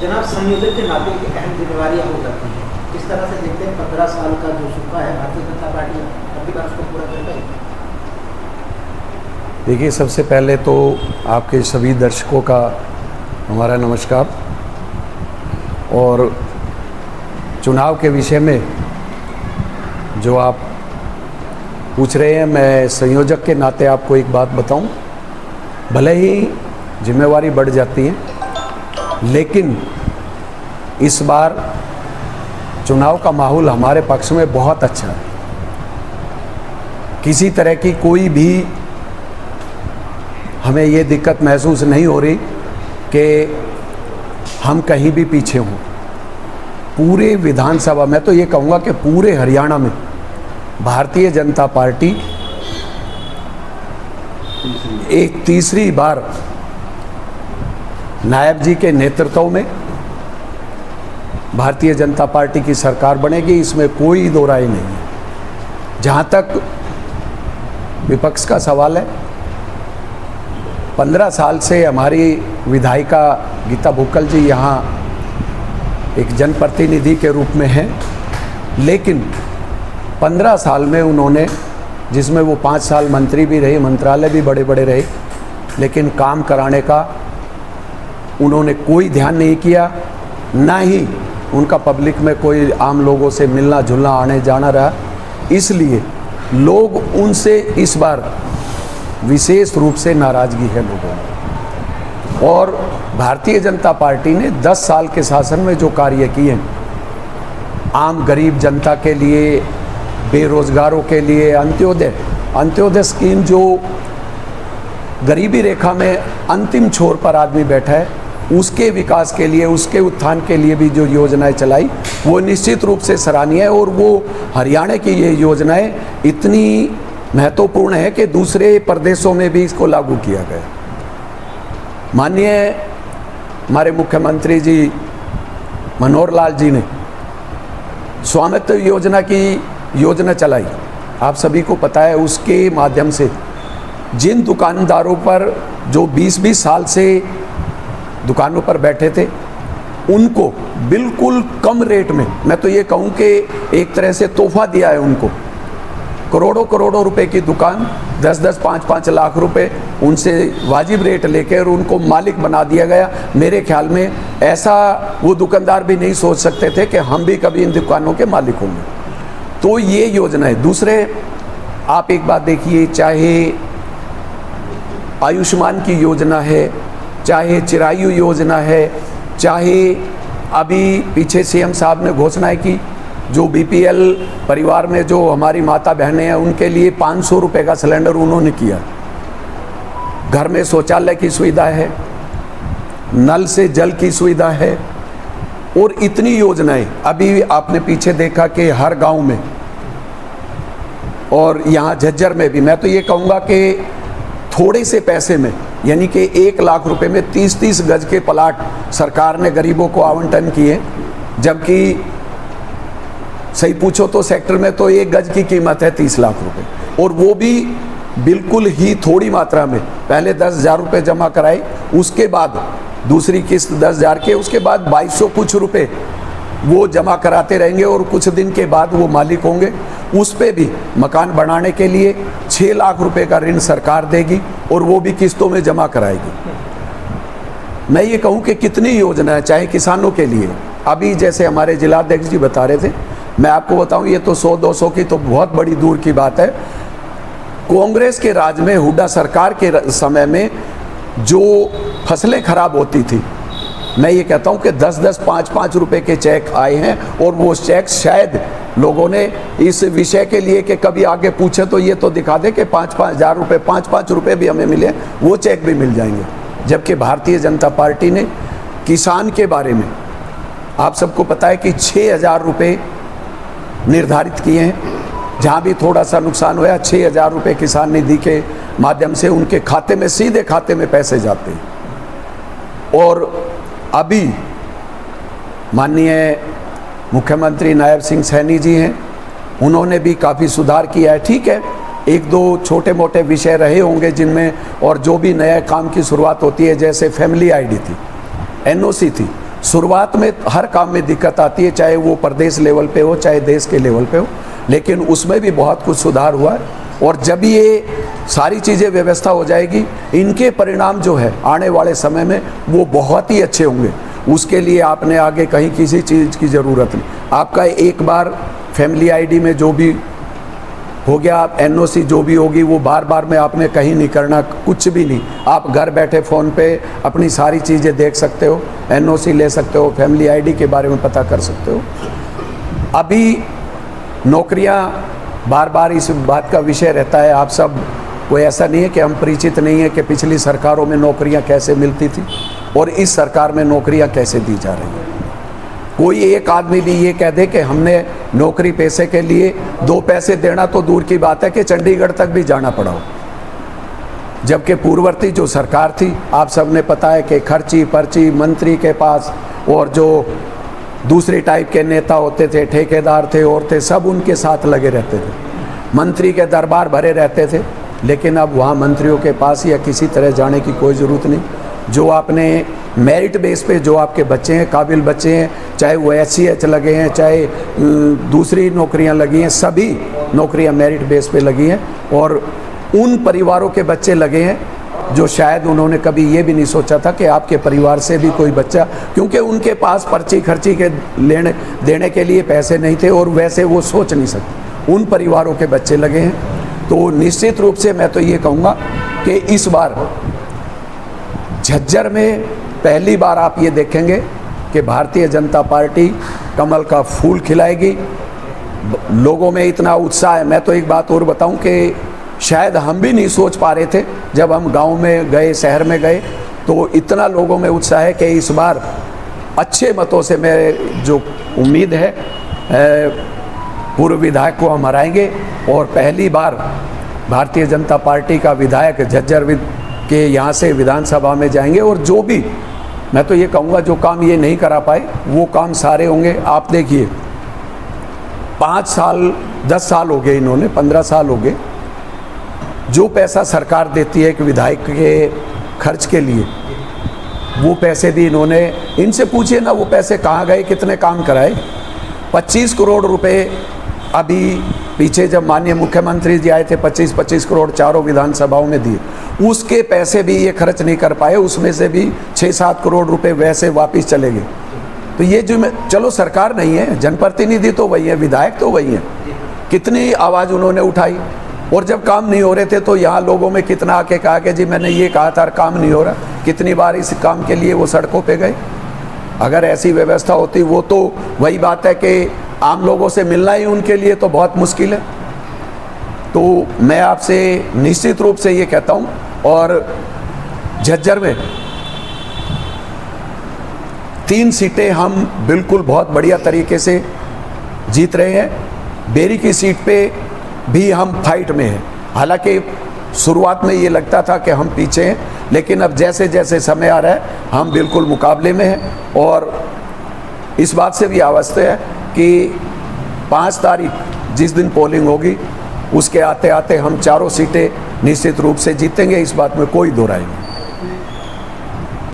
जनाब, संयोजक के नाते की अहम जिम्मेवारियाँ हो जाती हैं। किस तरह से देखते हैं 15 साल का जो सूखा है भारतीय जनता पार्टी अगली बार उसको पूरा कर पाएगी? देखिए, सबसे पहले तो आपके सभी दर्शकों का हमारा नमस्कार। और चुनाव के विषय में जो आप पूछ रहे हैं, मैं संयोजक के नाते आपको एक बात बताऊं, भले ही जिम्मेवारी बढ़ जाती है, लेकिन इस बार चुनाव का माहौल हमारे पक्ष में बहुत अच्छा है। किसी तरह की कोई भी हमें ये दिक्कत महसूस नहीं हो रही कि हम कहीं भी पीछे हों। पूरे विधानसभा, मैं तो ये कहूँगा कि पूरे हरियाणा में भारतीय जनता पार्टी एक तीसरी बार नायब जी के नेतृत्व में भारतीय जनता पार्टी की सरकार बनेगी, इसमें कोई दो राय नहीं है। जहाँ तक विपक्ष का सवाल है, 15 साल से हमारी विधायिका गीता भुक्कल जी यहाँ एक जनप्रतिनिधि के रूप में हैं, लेकिन 15 साल में उन्होंने, जिसमें वो 5 साल मंत्री भी रहे, मंत्रालय भी बड़े बड़े रहे, लेकिन काम कराने का उन्होंने कोई ध्यान नहीं किया, ना ही उनका पब्लिक में कोई आम लोगों से मिलना जुलना आने जाना रहा। इसलिए लोग उनसे इस बार विशेष रूप से नाराज़गी है लोगों में। और भारतीय जनता पार्टी ने 10 साल के शासन में जो कार्य किए, आम गरीब जनता के लिए, बेरोजगारों के लिए, अंत्योदय स्कीम जो गरीबी रेखा में अंतिम छोर पर आदमी बैठा है, उसके विकास के लिए, उसके उत्थान के लिए भी जो योजनाएं चलाई, वो निश्चित रूप से सराहनीय है। और वो हरियाणा की ये योजनाएं इतनी महत्वपूर्ण है कि दूसरे प्रदेशों में भी इसको लागू किया गया। माननीय हमारे मुख्यमंत्री जी मनोहर लाल जी ने स्वामित्व योजना की योजना चलाई, आप सभी को पता है। उसके माध्यम से जिन दुकानदारों पर जो 20-20 साल से दुकानों पर बैठे थे, उनको बिल्कुल कम रेट में, मैं तो ये कहूँ कि एक तरह से तोहफा दिया है उनको। करोड़ों करोड़ों रुपए की दुकान, 10-10, 5-5 लाख रुपए उनसे वाजिब रेट लेकर उनको मालिक बना दिया गया। मेरे ख्याल में ऐसा वो दुकानदार भी नहीं सोच सकते थे कि हम भी कभी इन दुकानों के मालिक होंगे। तो ये योजना है। दूसरे, आप एक बात देखिए, चाहे आयुष्मान की योजना है, चाहे चिरायु योजना है, चाहे अभी पीछे सीएम साहब ने घोषणा की जो बीपीएल परिवार में जो हमारी माता बहनें हैं, उनके लिए 500 रुपये का सिलेंडर उन्होंने किया। घर में शौचालय की सुविधा है, नल से जल की सुविधा है, और इतनी योजनाएं। अभी आपने पीछे देखा कि हर गांव में, और यहाँ झज्जर में भी, मैं तो ये कहूँगा कि थोड़े से पैसे में, यानी कि 1 लाख रुपए में 30-30 गज के प्लाट सरकार ने गरीबों को आवंटन किए। जबकि सही पूछो तो सेक्टर में तो 1 गज की कीमत है 30 लाख रुपए, और वो भी बिल्कुल ही थोड़ी मात्रा में। पहले 10,000 रुपये जमा कराए, उसके बाद दूसरी किस्त 10,000 के, उसके बाद 2200 कुछ रुपए वो जमा कराते रहेंगे, और कुछ दिन के बाद वो मालिक होंगे। उस पे भी मकान बनाने के लिए 6 लाख रुपए का ऋण सरकार देगी, और वो भी किस्तों में जमा कराएगी। मैं ये कहूँ कि कितनी योजना है, चाहे किसानों के लिए। अभी जैसे हमारे जिलाध्यक्ष जी बता रहे थे, मैं आपको बताऊँ, ये तो 100-200 की तो बहुत बड़ी दूर की बात है। कांग्रेस के राज में, हुड्डा सरकार के समय में जो फसलें खराब होती थी, मैं ये कहता हूँ कि 10-10, 5-5 रुपए के चेक आए हैं, और वो चेक शायद लोगों ने इस विषय के लिए कि कभी आगे पूछे तो ये तो दिखा दे कि 5-5 हज़ार रुपये, 5-5 रुपये भी हमें मिले, वो चेक भी मिल जाएंगे। जबकि भारतीय जनता पार्टी ने किसान के बारे में, आप सबको पता है कि 6,000 रुपये निर्धारित किए हैं। जहाँ भी थोड़ा सा नुकसान हुआ, 6,000 रुपये किसान निधि के माध्यम से उनके खाते में, सीधे खाते में पैसे जाते हैं। और अभी माननीय मुख्यमंत्री नायब सिंह सैनी जी हैं, उन्होंने भी काफ़ी सुधार किया है। ठीक है, 1-2 छोटे मोटे विषय रहे होंगे जिनमें, और जो भी नया काम की शुरुआत होती है, जैसे फैमिली आईडी थी, एनओसी थी, शुरुआत में हर काम में दिक्कत आती है, चाहे वो प्रदेश लेवल पे हो चाहे देश के लेवल पे हो, लेकिन उसमें भी बहुत कुछ सुधार हुआ है। और जब ये सारी चीज़ें व्यवस्था हो जाएगी, इनके परिणाम जो है आने वाले समय में वो बहुत ही अच्छे होंगे। उसके लिए आपने आगे कहीं किसी चीज़ की ज़रूरत नहीं। आपका एक बार फैमिली आईडी में जो भी हो गया, आप एनओसी जो भी होगी वो बार बार में आपने कहीं नहीं करना, कुछ भी नहीं। आप घर बैठे फ़ोन पे अपनी सारी चीज़ें देख सकते हो, एनओसी ले सकते हो, फैमिली आईडी के बारे में पता कर सकते हो। अभी नौकरियां बार बार इस बात का विषय रहता है, आप सब कोई ऐसा नहीं है कि हम परिचित नहीं है कि पिछली सरकारों में नौकरियां कैसे मिलती थी और इस सरकार में नौकरियां कैसे दी जा रही हैं। कोई एक आदमी भी ये कह दे कि हमने नौकरी पैसे के लिए 2 पैसे देना तो दूर की बात है कि चंडीगढ़ तक भी जाना पड़ा हो। जबकि पूर्ववर्ती जो सरकार थी, आप सब ने पता है कि खर्ची पर्ची मंत्री के पास और जो दूसरे टाइप के नेता होते थे, ठेकेदार थे और थे, सब उनके साथ लगे रहते थे। मंत्री के दरबार भरे रहते थे, लेकिन अब वहाँ मंत्रियों के पास या किसी तरह जाने की कोई ज़रूरत नहीं। जो आपने मेरिट बेस पे जो आपके बच्चे हैं, काबिल बच्चे हैं, चाहे वो SCH लगे हैं, चाहे दूसरी नौकरियां लगी हैं, सभी नौकरियां मेरिट बेस पे लगी हैं। और उन परिवारों के बच्चे लगे हैं जो शायद उन्होंने कभी ये भी नहीं सोचा था कि आपके परिवार से भी कोई बच्चा, क्योंकि उनके पास पर्ची खर्ची के लेने देने के लिए पैसे नहीं थे और वैसे वो सोच नहीं सकते, उन परिवारों के बच्चे लगे हैं। तो निश्चित रूप से मैं तो ये कहूँगा कि इस बार झज्जर में पहली बार आप ये देखेंगे कि भारतीय जनता पार्टी कमल का फूल खिलाएगी। लोगों में इतना उत्साह है। मैं तो एक बात और बताऊं कि शायद हम भी नहीं सोच पा रहे थे, जब हम गांव में गए, शहर में गए, तो इतना लोगों में उत्साह है कि इस बार अच्छे मतों से मेरे जो उम्मीद है पूर्व विधायक को हम हराएंगे और पहली बार भारतीय जनता पार्टी का विधायक झज्जर के यहाँ से विधानसभा में जाएंगे। और जो भी, मैं तो ये कहूँगा, जो काम ये नहीं करा पाए वो काम सारे होंगे। आप देखिए 5 साल 10 साल हो गए, इन्होंने 15 साल हो गए, जो पैसा सरकार देती है एक विधायक के खर्च के लिए, वो पैसे भी इन्होंने, इनसे पूछिए ना वो पैसे कहाँ गए, कितने काम कराए। 25 करोड़ रुपए अभी पीछे जब माननीय मुख्यमंत्री जी आए थे, 25-25 करोड़ चारों विधानसभाओं में दिए, उसके पैसे भी ये खर्च नहीं कर पाए। उसमें से भी 6-7 करोड़ रुपए वैसे वापस चले गए। तो ये जो, चलो सरकार नहीं है, जनप्रतिनिधि तो वही है, विधायक तो वही है, कितनी आवाज़ उन्होंने उठाई। और जब काम नहीं हो रहे थे तो यहाँ लोगों में कितना आके कहा कि जी मैंने ये कहा था, काम नहीं हो रहा। कितनी बार इस काम के लिए वो सड़कों पे गए। अगर ऐसी व्यवस्था होती, वो तो वही बात है कि आम लोगों से मिलना ही उनके लिए तो बहुत मुश्किल है। तो मैं आपसे निश्चित रूप से ये कहता हूँ, और झज्जर में 3 सीटें हम बिल्कुल बहुत बढ़िया तरीके से जीत रहे हैं। बेरी की सीट पे भी हम फाइट में हैं। हालांकि शुरुआत में ये लगता था कि हम पीछे हैं, लेकिन अब जैसे जैसे समय आ रहा है हम बिल्कुल मुकाबले में हैं। और इस बात से भी आश्वस्त है कि 5 तारीख जिस दिन पोलिंग होगी, उसके आते आते हम चारों सीटें निश्चित रूप से जीतेंगे, इस बात में कोई दो राय नहीं।